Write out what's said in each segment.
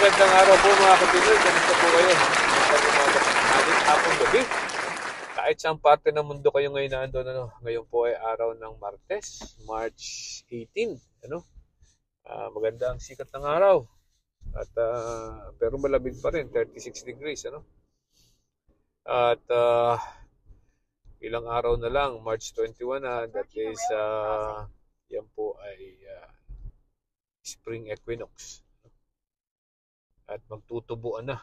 Magandang araw po mga kapitid. Kamusta po kayo? Magandang hapong gabi. Kahit saan parte ng mundo kayo ngayon naandun, ngayon po ay araw ng Martes, March 18. Magandang sikat ng araw. At pero malamig pa rin, 36 degrees. At ilang araw na lang, March 21 na, that is, yan po ay spring equinox. At magtutubuan na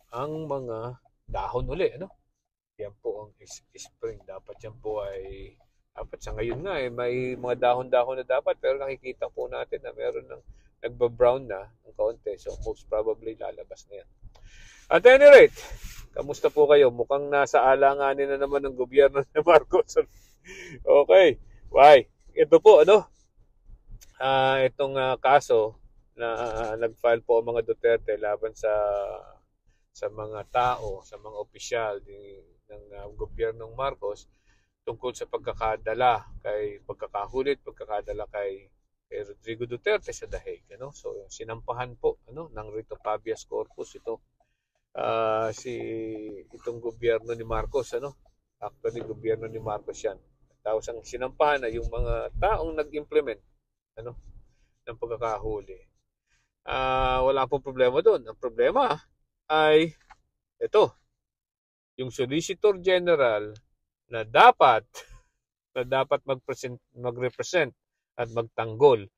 ang mga dahon uli. Yan po ang spring. Dapat yan po ay, dapat sa ngayon nga may mga dahon-dahon na dapat, pero nakikita po natin na meron ng nagba-brown na ng kaunti. So most probably lalabas na yan. At any rate, kamusta po kayo? Mukhang nasa alanganin na naman ng gobyerno ni Marcos. Okay. Why? Ito po, itong kaso na nag-file po ang mga Duterte laban sa mga tao, sa mga opisyal ng gobyernong Marcos tungkol sa pagkakadala kay Rodrigo Duterte sa Dahig. So sinampahan po ng writ of habeas corpus itong gobyerno ni Marcos. Actually, gobyerno ni Marcos yan. Tapos ang sinampahan na yung mga taong nag-implement ng pagkakahuli. Wala pong problema doon. Ang problema ay ito, yung Solicitor General na dapat mag-represent at magtanggol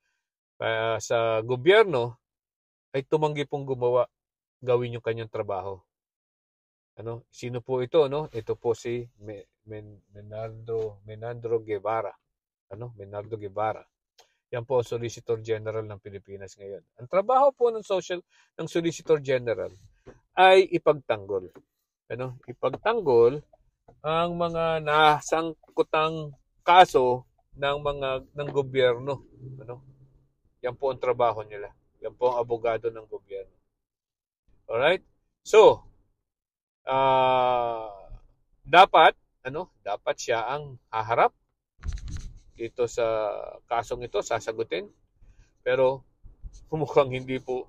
sa gobyerno ay tumanggi pong gawin yung kanyang trabaho. Sino po ito? Ito po si Menandro Guevara. Menandro Guevara. Yan po ang Solicitor General ng Pilipinas ngayon. Ang trabaho po ng Solicitor General ay ipagtanggol. Ipagtanggol ang mga nasangkutang kaso ng gobyerno. Yan po ang trabaho nila. Yan po ang abogado ng gobyerno. Alright? So, dapat siya ang haharap dito sa kasong ito, sasagutin. Pero mukhang hindi po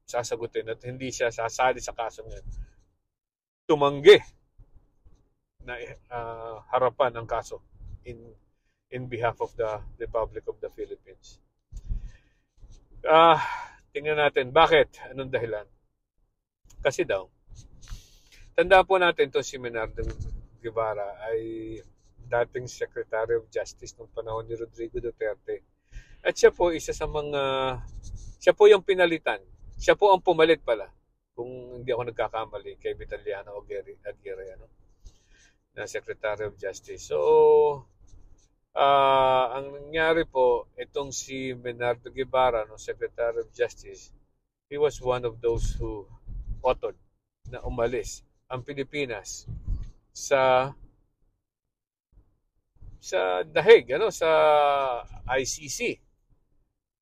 sasagutin at hindi siya sasali sa kasong yan. Tumanggi na harapan ang kaso in behalf of the Republic of the Philippines. Tingnan natin bakit, anong dahilan. Kasi daw, tanda po natin to si Menandro Guevara ay dating Secretary of Justice noong panahon ni Rodrigo Duterte. At siya po siya po yung pinalitan. Siya po ang pumalit pala, kung hindi ako nagkakamali, kay Vitaliano Aguirre, na Secretary of Justice. So, ang nangyari po, itong si Menandro Guevara, Secretary of Justice, he was one of those who authored na umalis ang Pilipinas sa Dahig, sa ICC.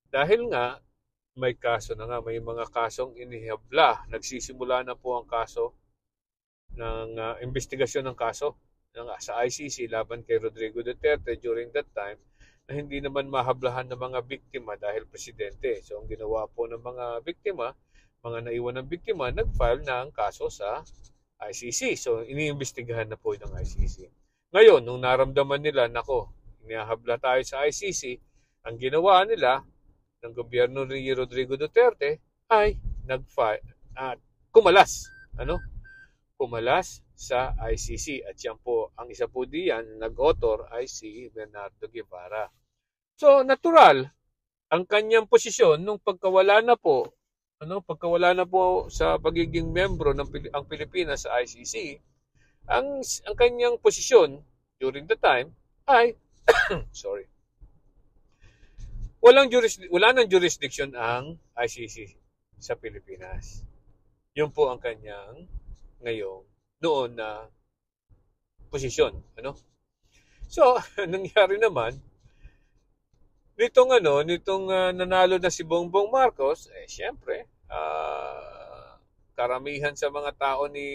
Dahil nga may kaso na nga, may mga kasong inihabla. Nagsisimula na po ang kaso ng investigasyon ng kaso sa ICC laban kay Rodrigo Duterte during that time, na hindi naman mahablahan ng mga biktima dahil presidente. So ang ginawa po ng mga biktima, mga naiwan ng biktima, nag-file ng kaso sa ICC. So iniimbestigahan na po ng ICC. Ngayon, nung naramdaman nila, inihahabla tayo sa ICC, ang ginawa nila ng gobyerno ni Rodrigo Duterte ay kumalas. Kumalas sa ICC. At yan po, ang isa po diyan, nag-author ay si Menandro Guevara. So, natural, ang kanyang posisyon nung pagkawala na po sa pagiging membro ng ang Pilipinas sa ICC, ang kanyang posisyon during the time ay wala nang jurisdiction ang ICC sa Pilipinas. Yun po ang kanyang noon na posisyon. So, nangyari naman nitong nanalo na si Bongbong Marcos, siyempre, karamihan sa mga tao ni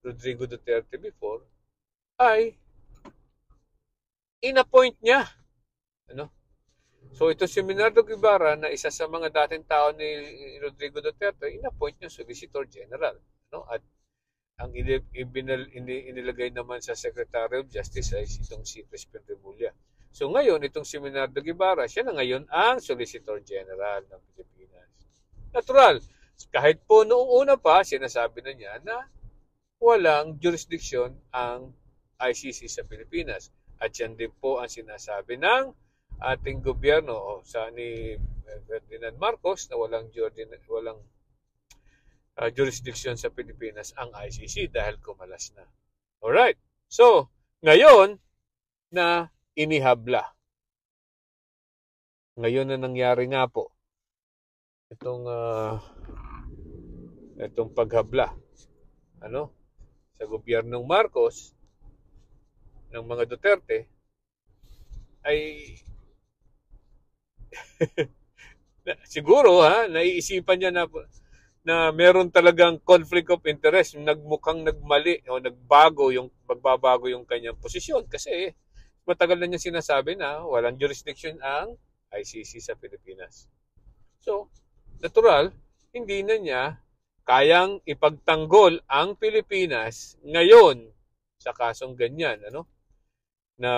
Rodrigo Duterte before ay in-appoint niya So ito si Menardo Guevara na isa sa mga dating tao ni Rodrigo Duterte, inappoint niya Solicitor General. No? At ang inilagay naman sa Secretary of Justice ay itong si Crispin Remulla. So ngayon, itong si Menardo Guevara, siya na ngayon ang Solicitor General ng Pilipinas. Natural. Kahit po noong una pa, sinasabi na niya na walang jurisdiction ang ICC sa Pilipinas. At yan din po ang sinasabi ng ating gobyerno o sa ni Ferdinand Marcos na walang jurisdiction sa Pilipinas ang ICC dahil kumalas na. Alright. So, ngayon na inihabla. Ngayon na nangyari nga po itong paghabla sa gobyernong Marcos ng mga Duterte ay siguro naiisipan niya na meron talagang conflict of interest, nagmukhang nagmali o magbabago yung kanyang posisyon kasi matagal na niya sinasabi na walang jurisdiction ang ICC sa Pilipinas. So, natural, hindi na niya kayang ipagtanggol ang Pilipinas ngayon sa kasong ganyan, na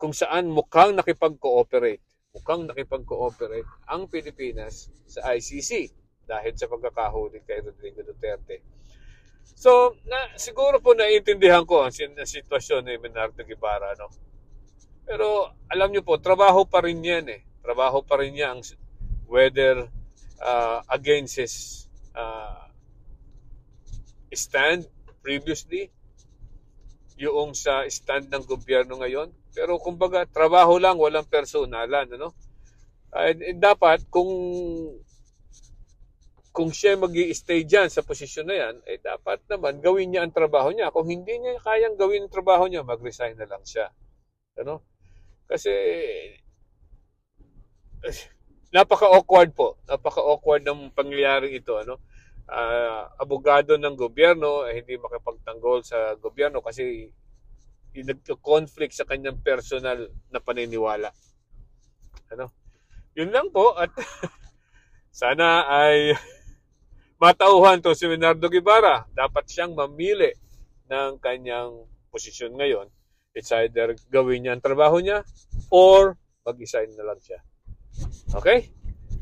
kung saan mukhang nakipag-cooperate ang Pilipinas sa ICC dahil sa pagkakahuli kay Rodrigo Duterte. So, siguro po naiintindihan ko ang sitwasyon ni Menardo Guevara, Pero alam niyo po, trabaho pa rin yan Trabaho pa rin niya whether against his stand previously, yung sa stand ng gobyerno ngayon. Pero kumbaga, trabaho lang, walang personalan, dapat kung siya mag-i-stay dyan sa posisyon na yan, dapat naman gawin niya ang trabaho niya. Kung hindi niya kayang gawin ang trabaho niya, mag-resign na lang siya. Kasi napaka-awkward po. Napaka-awkward ng pangyayaring ito, abogado ng gobyerno hindi makapagtanggol sa gobyerno kasi nagko-conflict sa kanyang personal na paniniwala. Yun lang po at sana ay matauhan to si Menardo Guevara. Dapat siyang mamili ng kanyang posisyon ngayon. It's either gawin niya ang trabaho niya or mag-resign na lang siya. Okay?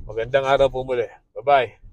Magandang araw po muli. Bye-bye.